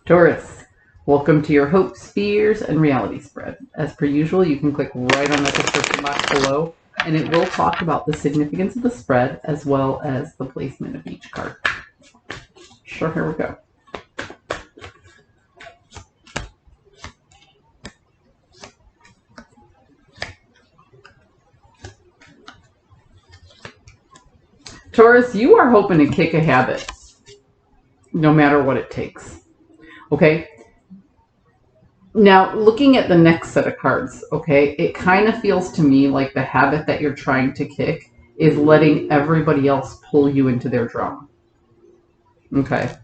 Taurus, welcome to your hopes, fears, and reality spread. As per usual, you can click right on that description box below, and it will talk about the significance of the spread as well as the placement of each card. Sure, here we go. Taurus, you are hoping to kick a habit, no matter what it takes. Okay? Now, looking at the next set of cards, okay, it kind of feels to me like the habit that you're trying to kick is letting everybody else pull you into their drama. Okay?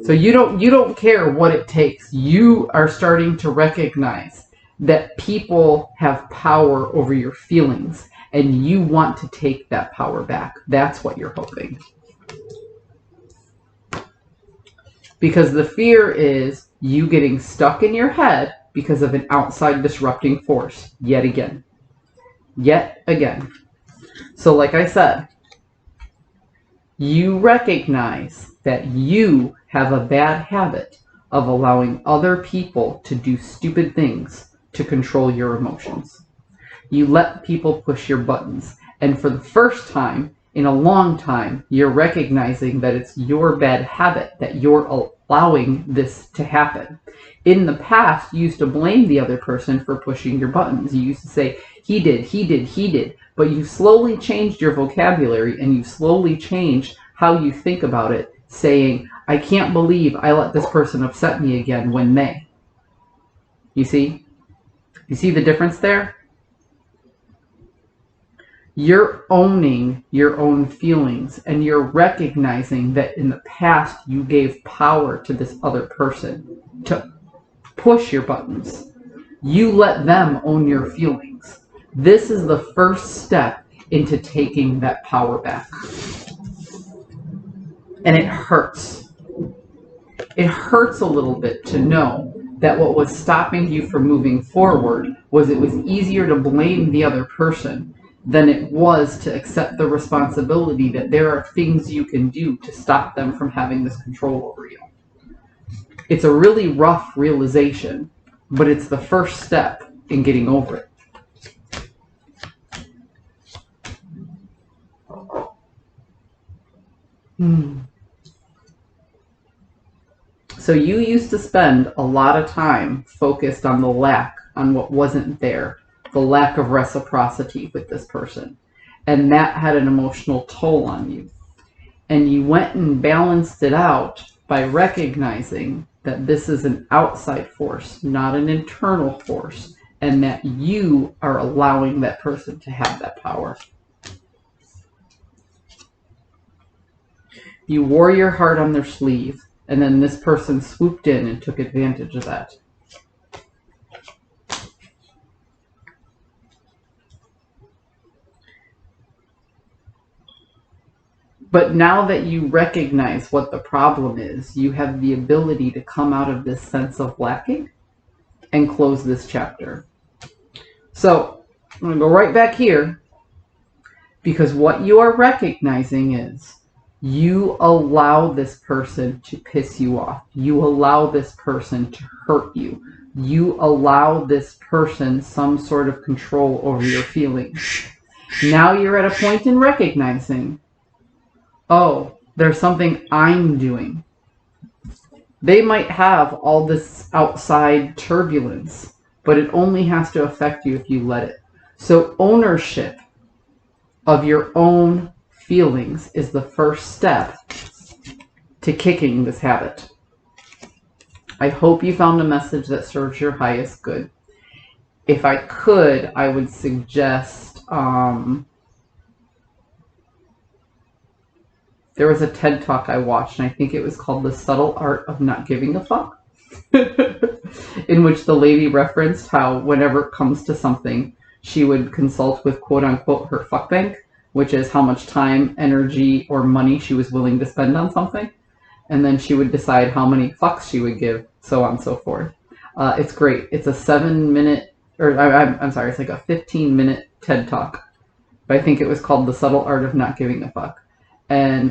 So you don't care what it takes. You are starting to recognize that people have power over your feelings, and you want to take that power back. That's what you're hoping. Because the fear is you getting stuck in your head because of an outside disrupting force. Yet again. Yet again. So like I said, you recognize that you have a bad habit of allowing other people to do stupid things to control your emotions. You let people push your buttons. And for the first time in a long time, you're recognizing that it's your bad habit that you're allowing this to happen. In the past, you used to blame the other person for pushing your buttons. You used to say, he did, he did, he did. But you slowly changed your vocabulary and you slowly changed how you think about it, saying, I can't believe I let this person upset me again when they. You see? You see the difference there? You're owning your own feelings and you're recognizing that in the past you gave power to this other person to push your buttons. You let them own your feelings. This is the first step into taking that power back. And it hurts. It hurts a little bit to know that what was stopping you from moving forward was it was easier to blame the other person than it was to accept the responsibility that there are things you can do to stop them from having this control over you. It's a really rough realization, but it's the first step in getting over it. So you used to spend a lot of time focused on the lack, on what wasn't there, the lack of reciprocity with this person. And that had an emotional toll on you. And you went and balanced it out by recognizing that this is an outside force, not an internal force, and that you are allowing that person to have that power. You wore your heart on their sleeve, and then this person swooped in and took advantage of that. But now that you recognize what the problem is, you have the ability to come out of this sense of lacking and close this chapter. So I'm going to go right back here, because what you are recognizing is you allow this person to piss you off. You allow this person to hurt you. You allow this person some sort of control over your feelings. Now you're at a point in recognizing, oh, there's something I'm doing. They might have all this outside turbulence, but it only has to affect you if you let it. So ownership of your own feelings is the first step to kicking this habit. I hope you found a message that serves your highest good. If I could, I would suggest there was a TED Talk I watched, and I think it was called The Subtle Art of Not Giving a Fuck, in which the lady referenced how whenever it comes to something, she would consult with quote-unquote her fuck bank, which is how much time, energy, or money she was willing to spend on something. And then she would decide how many fucks she would give, so on and so forth. It's great. It's a 7-minute, or I'm sorry, it's like a 15-minute TED Talk. But I think it was called The Subtle Art of Not Giving a Fuck. And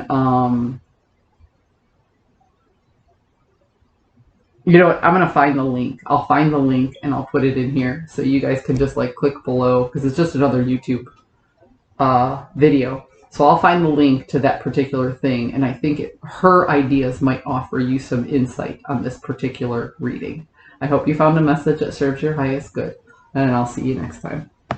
You know what? I'm gonna find the link. I'll find the link and I'll put it in here so you guys can just like click below because it's just another YouTube video. So I'll find the link to that particular thing, and I think her ideas might offer you some insight on this particular reading. I hope you found a message that serves your highest good, and I'll see you next time.